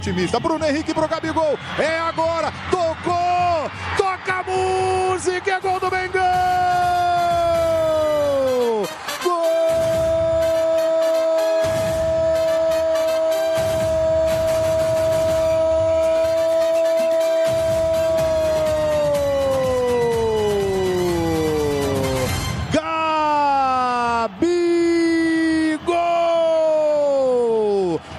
otimista. Bruno Henrique pro Gabigol. É agora. Tocou. Toca a música. É gol do Mengão.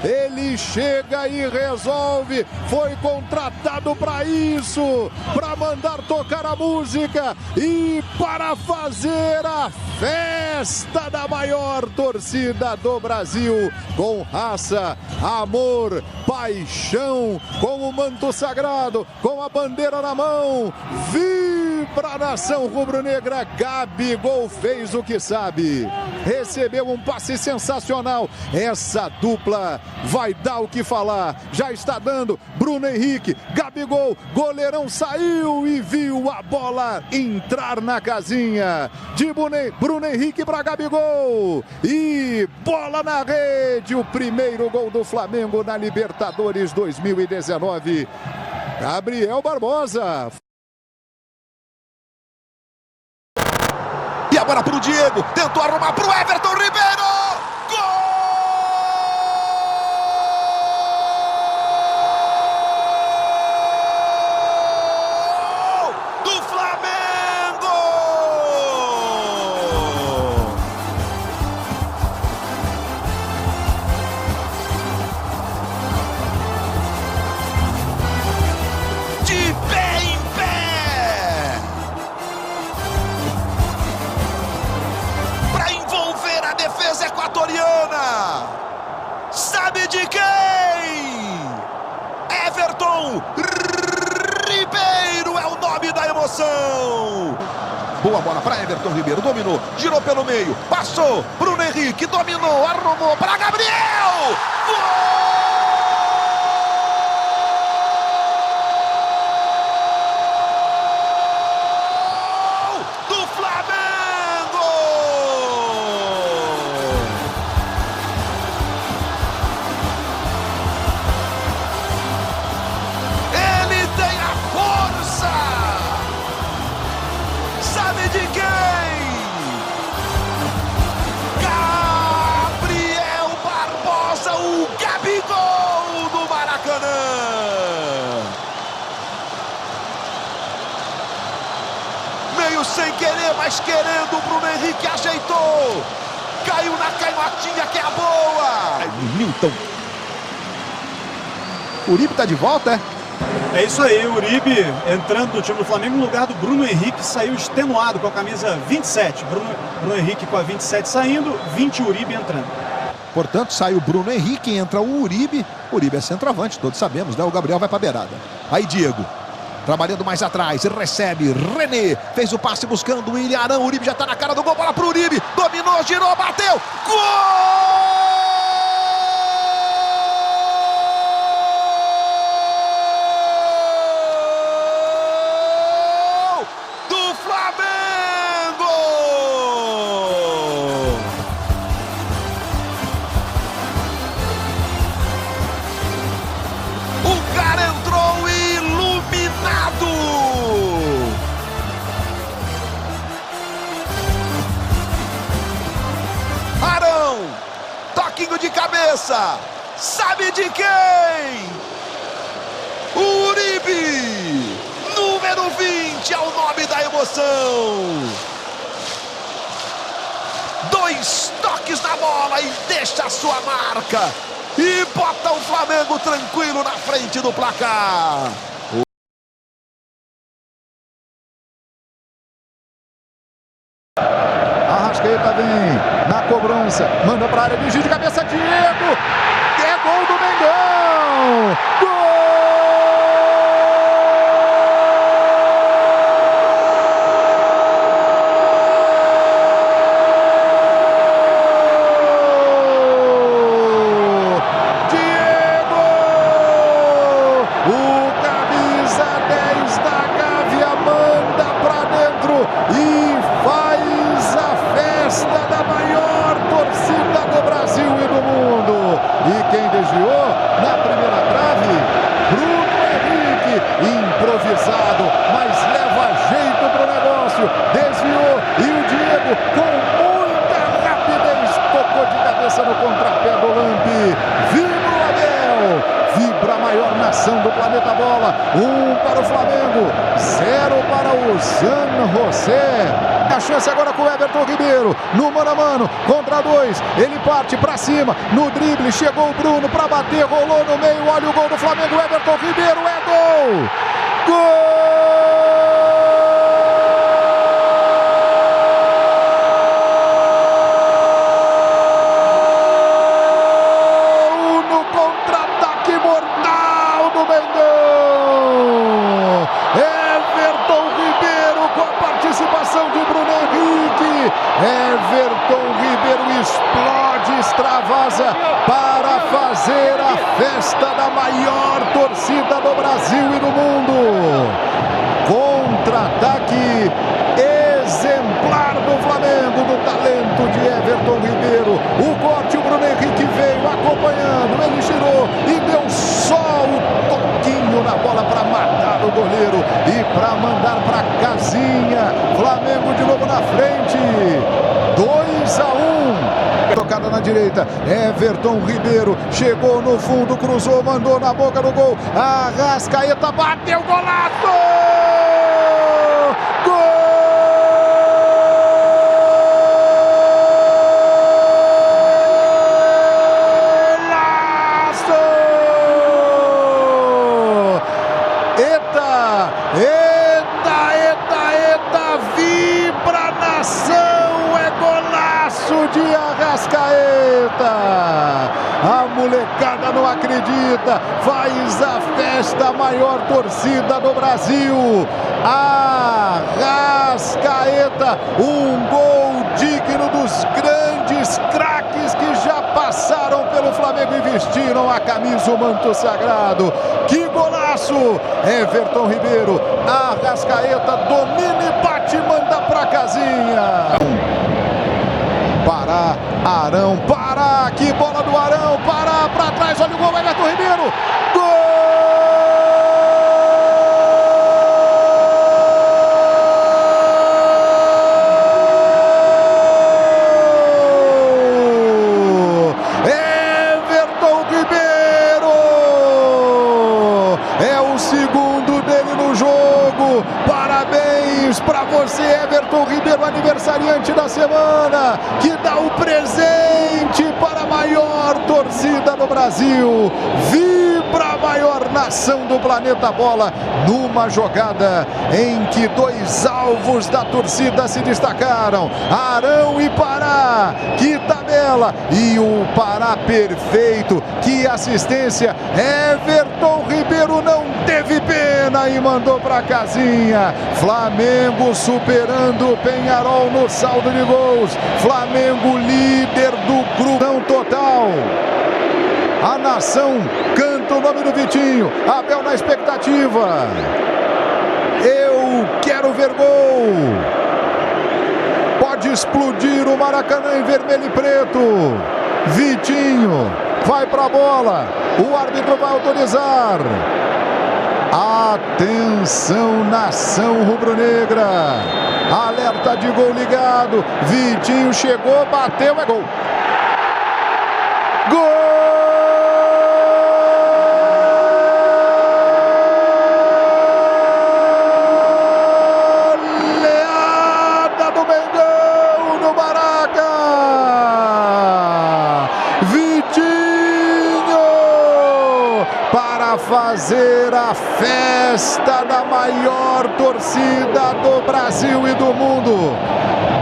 Ele chega e resolve, foi contratado para isso, para mandar tocar a música e para fazer a festa da maior torcida do Brasil, com raça, amor, paixão, com o manto sagrado, com a bandeira na mão, vibra a nação rubro-negra. Gabigol fez o que sabe, recebeu um passe sensacional. Essa dupla vai dar o que falar, já está dando. Bruno Henrique, Gabigol, goleirão saiu e viu a bola entrar na casinha de Bruno Henrique para Gabigol e bola na rede. O primeiro gol do Flamengo na Libertadores 2019. Gabriel Barbosa. E agora para o Diego, tentou arrumar para o Everton Ribeiro. Sabe de quem? Everton Ribeiro é o nome da emoção. Boa bola para Everton Ribeiro, dominou, girou pelo meio, passou, Bruno Henrique dominou, arrumou para Gabriel. Gol! De quem? Gabriel Barbosa, o Gabigol do Maracanã. Meio sem querer, mas querendo, o Bruno Henrique ajeitou. Caiu na canhotinha que é a boa. Milton. Uribe tá de volta, é? É isso aí, o Uribe entrando no time do Flamengo no lugar do Bruno Henrique, saiu extenuado com a camisa 27. Bruno Henrique com a 27 saindo, 20 Uribe entrando. Portanto, sai o Bruno Henrique, entra o Uribe. O Uribe é centroavante, todos sabemos, né? O Gabriel vai para a beirada. Aí Diego, trabalhando mais atrás, recebe, René, fez o passe buscando o Ilharão. O Uribe já está na cara do gol, bola para o Uribe, dominou, girou, bateu, gol! De cabeça, sabe de quem? Uribe, número 20 é o nome da emoção. 2 toques na bola e deixa a sua marca e bota o Flamengo tranquilo na frente do placar. Arrascaeta vem na cobrança, manda para a área, desvio de cabeça, Diego, é gol do Mengão, gol! Diego, o camisa 10 da Gávea manda para dentro e faz a festa da maior torcida do Brasil e do mundo. E quem desviou na primeira trave contrapé do Lampi. Vibra o Abel. Vibra a maior nação do planeta bola. 1 para o Flamengo, 0 para o San José. A chance agora com o Everton Ribeiro. No mano a mano, contra 2. Ele parte para cima, no drible. Chegou o Bruno para bater, rolou no meio. Olha o gol do Flamengo. Everton Ribeiro, é gol! Gol! Everton Ribeiro explode, extravasa para fazer a festa da maior torcida do Brasil e do mundo. Contra-ataque exemplar do Flamengo, do talento de Everton Ribeiro. O corte, o Bruno Henrique veio acompanhando, ele girou e deu só o toquinho na bola para matar o goleiro e para mandar para casinha. Flamengo de novo na frente. 2-1. Tocada na direita. Everton Ribeiro chegou no fundo, cruzou, mandou na boca do gol. Arrascaeta bateu, golaço! Gol! Vibra a nação, é golaço de Arrascaeta. A molecada não acredita, faz a festa, a maior torcida do Brasil. Arrascaeta, um gol digno dos grandes craques que já passaram pelo Flamengo e vestiram a camisa, o manto sagrado. Que golaço! Everton Ribeiro, Arrascaeta domina e bate, manda pra casinha. Pará, Arão, Pará, que bola do Arão, Pará pra trás, olha o gol, Everton Ribeiro, gol! Everton Ribeiro, é o segundo dele no jogo, parabéns pra você, Everton Ribeiro, aniversariante da semana, que dá o presente para a maior torcida do Brasil. Vibra a maior nação do planeta bola, numa jogada em que 2 alvos da torcida se destacaram, Arão e Pará. Que tabela! E o Pará perfeito, que assistência! Everton Ribeiro não teve pena e mandou para casinha. Flamengo superando o Peñarol no saldo de gols. Flamengo líder do grupo total. A nação canta o nome do Vitinho. Abel na expectativa. Eu quero ver gol. Pode explodir o Maracanã em vermelho e preto. Vitinho vai para a bola. O árbitro vai autorizar. Atenção, nação rubro-negra. Alerta de gol ligado. Vitinho chegou, bateu, é gol. Gol! Goleada do Mengão no Maraca. Vitinho para fazer a festa da maior torcida do Brasil e do mundo.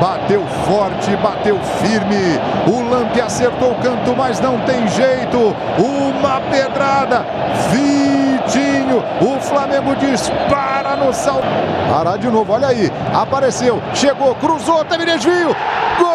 Bateu forte, bateu firme. O Lampi acertou o canto, mas não tem jeito. Uma pedrada. Vitinho, o Flamengo dispara no salto. Pará de novo, olha aí. Apareceu, chegou, cruzou, teve desvio. Gol!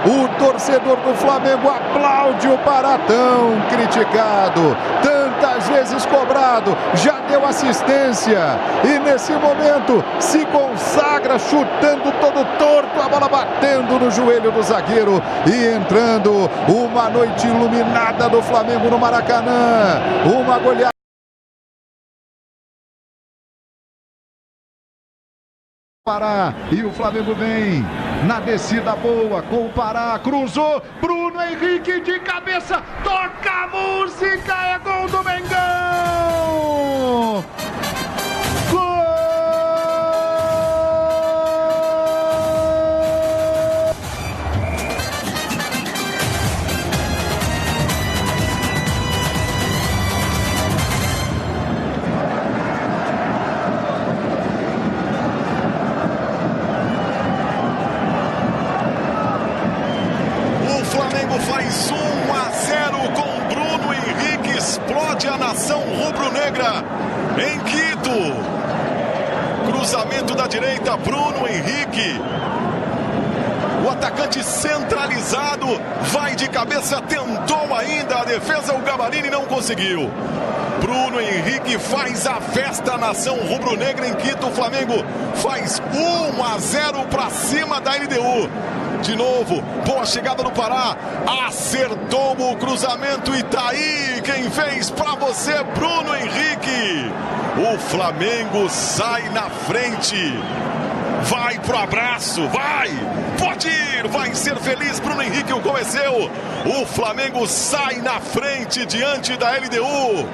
O torcedor do Flamengo aplaude o Pará, tão criticado, tantas vezes cobrado, já deu assistência e nesse momento se consagra chutando todo torto, a bola batendo no joelho do zagueiro e entrando. Uma noite iluminada do Flamengo no Maracanã, uma goleada. Pará, e o Flamengo vem na descida boa com o Pará, cruzou, Bruno Henrique de cabeça, toca a música, é gol do Mengão! Gol! O Flamengo faz 1-0 com Bruno Henrique, explode a nação rubro-negra em Quito. Cruzamento da direita, Bruno Henrique. O atacante centralizado vai de cabeça, tentou ainda a defesa, o Gabarini não conseguiu. Bruno Henrique faz a festa, nação rubro-negra em Quito. O Flamengo faz 1-0 para cima da LDU. De novo, boa chegada no Pará, acertou o cruzamento e tá aí quem fez para você, Bruno Henrique. O Flamengo sai na frente, vai pro abraço, pode ir, vai ser feliz, Bruno Henrique, o gol é seu. O Flamengo sai na frente diante da LDU.